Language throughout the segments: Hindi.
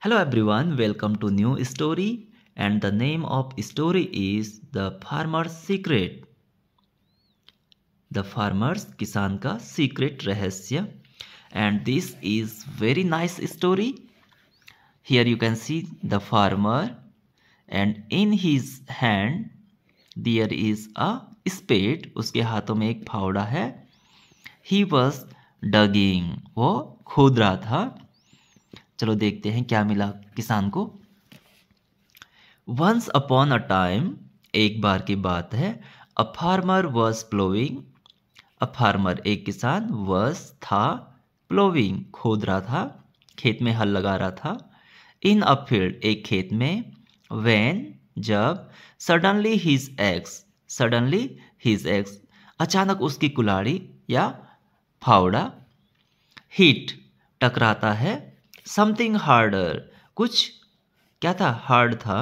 Hello everyone, welcome to new story and the name of story is The Farmer's Secret. The Farmer's किसान का secret रहस्य and this is very nice story. Here you can see the farmer and in his hand there is a spade. उसके हाथों में एक फावड़ा है. He was digging. वो खोद रहा था. चलो देखते हैं क्या मिला किसान को. Once upon a time, एक बार की बात है. A farmer was plowing. A farmer एक किसान was था plowing खोद रहा था खेत में हल लगा रहा था. In a field एक खेत में. When जब suddenly his axe अचानक उसकी कुल्हाड़ी या फावड़ा hit टकराता है. Something harder कुछ क्या था हार्ड था.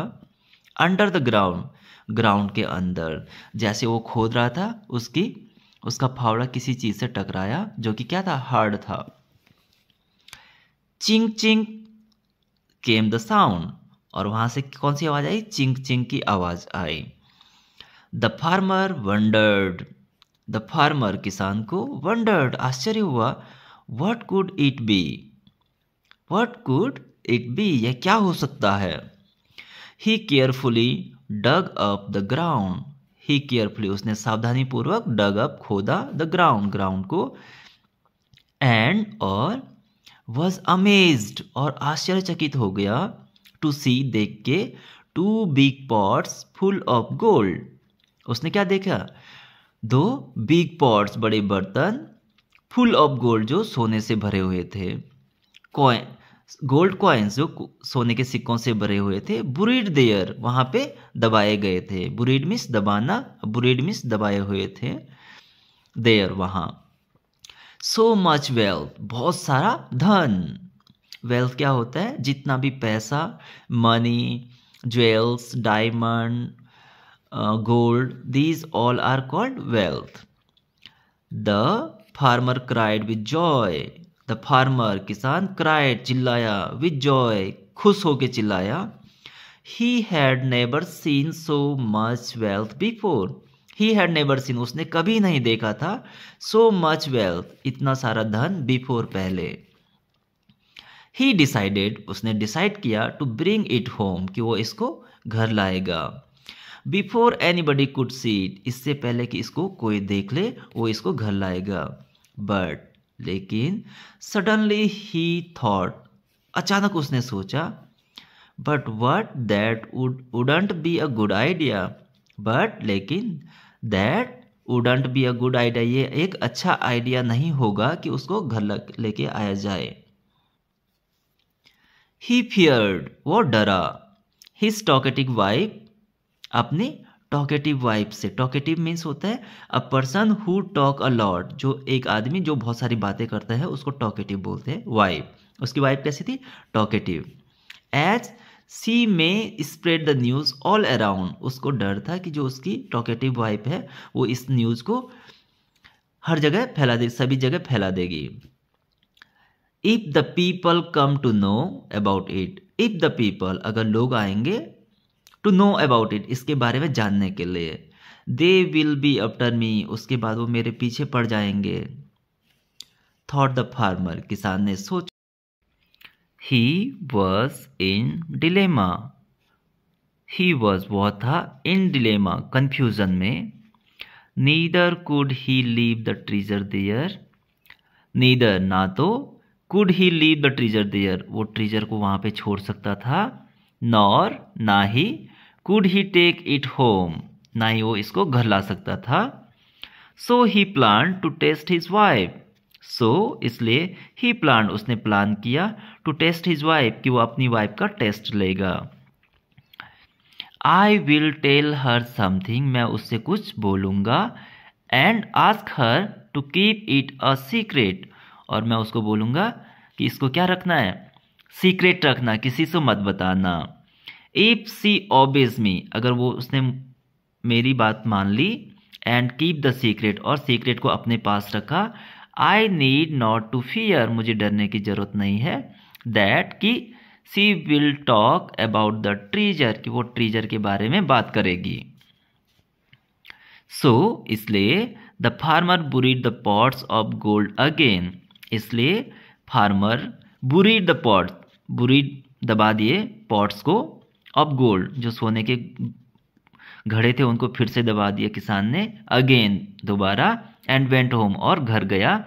अंडर द ग्राउंड के अंदर. जैसे वो खोद रहा था उसका फावड़ा किसी चीज से टकराया जो कि क्या था हार्ड था. चिंग चिंग केम द साउंड और वहां से कौन सी आवाज आई. चिंग चिंग की आवाज आई. द फार्मर किसान को वंडर्ड आश्चर्य हुआ. व्हाट कुड इट बी यह क्या हो सकता है. He carefully dug up the ground. उसने सावधानी पूर्वक dug up खोदा the ground को. And और was amazed और आश्चर्यचकित हो गया to see देख के 2 big pots full of gold. उसने क्या देखा 2 big pots बड़े बर्तन full of gold जो सोने से भरे हुए थे. गोल्ड कॉइन्स जो सोने के सिक्कों से भरे हुए थे. बुरीड देयर वहां पे दबाए गए थे. बुरीड मीन्स दबाना, बुरीड मीन्स दबाए हुए थे. देयर वहां. सो मच वेल्थ बहुत सारा धन. वेल्थ क्या होता है जितना भी पैसा, money, jewels, diamond, gold, these all are called wealth. The farmer cried with joy. The farmer किसान क्राइड चिल्लाया विद जॉय खुश होके चिल्लाया. He had never seen so much wealth before. He had never seen उसने कभी नहीं देखा था. सो मच वेल्थ इतना सारा धन बिफोर पहले. ही डिसाइडेड उसने डिसाइड किया टू ब्रिंग इट होम कि वो इसको घर लाएगा. Before anybody could see it इससे पहले कि इसको कोई देख ले वो इसको घर लाएगा. बट लेकिन सडनली ही थॉट अचानक उसने सोचा. But what that wouldn't be a good idea. But लेकिन that wouldn't be a good idea ये एक अच्छा आइडिया नहीं होगा कि उसको घर लेके आया जाए. ही फियर्ड वो डरा. हिज टॉकेटिव वाइफ अपनी टॉकेटिव वाइफ से. टॉकेटिव मीन्स होता है a person who talk a lot. जो एक आदमी जो बहुत सारी बातें करता है उसको टॉकेटिव बोलते हैं. वाइफ उसकी वाइफ कैसी थी टॉकेटिव. एज सी में spread the news all around उसको डर था कि जो उसकी टॉकेटिव वाइफ है वो इस न्यूज को हर जगह फैला दे सभी जगह फैला देगी. If the people come to know about it. If the people अगर लोग आएंगे टू नो अबाउट इट इसके बारे में जानने के लिए. They will be after me उसके बाद वो मेरे पीछे पड़ जाएंगे. थॉट द फार्मर किसान ने सोचा. He was in dilemma. He was वह था इन डिलेमा कंफ्यूजन में. Neither could he leave the treasure there. Neither ना तो could he leave the treasure there वो ट्रेजर को वहां पे छोड़ सकता था. नॉर ना ही could he take it home ना ही वो इसको घर ला सकता था. So he plan to test his wife. So इसलिए ही प्लान उसने प्लान किया टू टेस्ट हिज वाइफ कि वो अपनी वाइफ का टेस्ट लेगा. I will tell her something मैं उससे कुछ बोलूंगा. And ask her to keep it a secret और मैं उसको बोलूंगा कि इसको क्या रखना है सीक्रेट रखना किसी से मत बताना. इफ सी ओबेज मी अगर वो उसने मेरी बात मान ली. एंड कीप द सीक्रेट और सीक्रेट को अपने पास रखा. I need not to fear मुझे डरने की जरूरत नहीं है. दैट कि she will talk about the treasure, कि वो ट्रेजर के बारे में बात करेगी। सो इसलिए the farmer buried the pots of gold again, इसलिए farmer buried the pot, buried दबा दिए पॉट्स को, ऑफ गोल्ड जो सोने के घड़े थे उनको फिर से दबा दिया किसान ने, अगेन दोबारा, एंड वेंट होम और घर गया।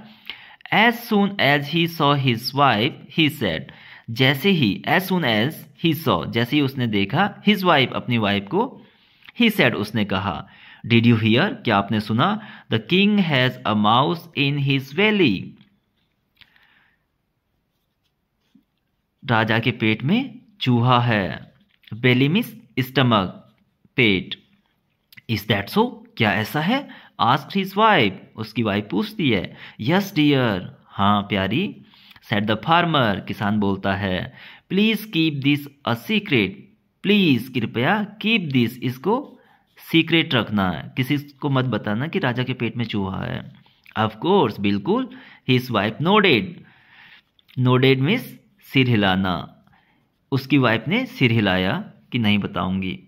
As soon as he saw his wife he said, जैसे ही, as soon as he saw, जैसे ही उसने देखा, हिज वाइफ अपनी वाइफ को, ही सेड उसने कहा, डिड यू हियर, क्या आपने सुना, the king has a mouse in his belly, राजा के पेट में चूहा है, बेली मीन्स स्टमक, पेट, इज दैट सो, क्या ऐसा है, आस्क्ड हिज वाइफ, उसकी वाइफ पूछती है, यस डियर, हाँ प्यारी, सेड द फार्मर, किसान बोलता है, please keep this a secret, please कृपया, कीप दिस, इसको सीक्रेट रखना है, किसी को मत बताना कि राजा के पेट में चूहा है। ऑफ कोर्स, बिल्कुल, his wife nodded, nodded means सिर हिलाना, उसकी वाइफ ने सिर हिलाया कि नहीं बताऊंगी।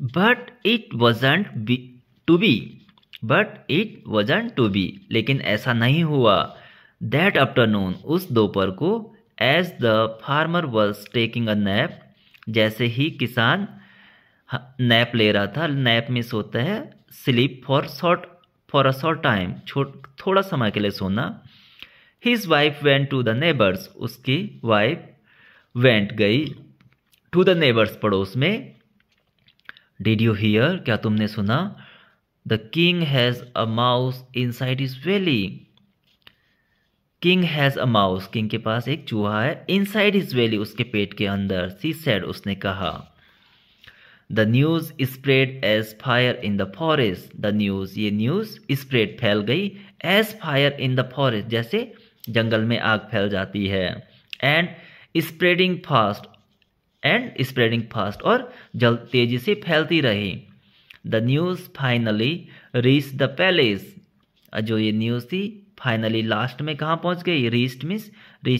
But it wasn't to be, but it wasn't to be, लेकिन ऐसा नहीं हुआ। दैट आफ्टरनून, उस दोपहर को, as the farmer was taking a nap, जैसे ही किसान नैप ले रहा था, नैप मिस होता है sleep for a short time, थोड़ा समय के लिए सोना। His wife went to the neighbours, उसकी वाइफ वेंट गई, टू द नेबर्स पड़ोस में। डिड यू हियर, क्या तुमने सुना, the king has a mouse inside his belly, king has a mouse, king के पास एक चूहा है, इनसाइड हिज वैली, उसके पेट के अंदर, शी सेड, उसने कहा। The news spread as fire in the forest, the news, ये न्यूज स्प्रेड फैल गई, as fire in the forest, जैसे जंगल में आग फैल जाती है, and spreading fast, and spreading fast, और जल तेजी से फैलती रही। The news finally reach the palace, जो ये न्यूज थी फाइनली लास्ट में कहाँ पहुंच गई, रीच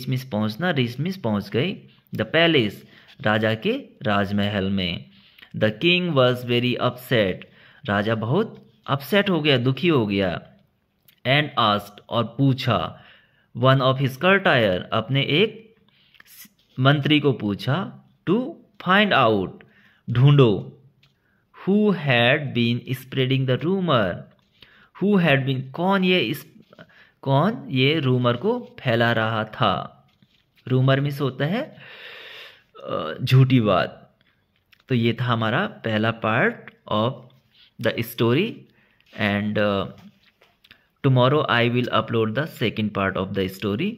मिस पहुंचना, रीच मिस पहुंच गई द पैलेस, राजा के राजमहल में। The king was very upset, राजा बहुत अपसेट हो गया, दुखी हो गया। एंड आस्क्ड, और पूछा, वन ऑफ हिज कर्टायर, अपने एक मंत्री को पूछा, टू फाइंड आउट, ढूंढो, who had been spreading the rumour, who had been, कौन ये रूमर को फैला रहा था, रूमर मिस होता है झूठी बात। तो ये था हमारा पहला part of the story, and tomorrow I will upload the second part of the story.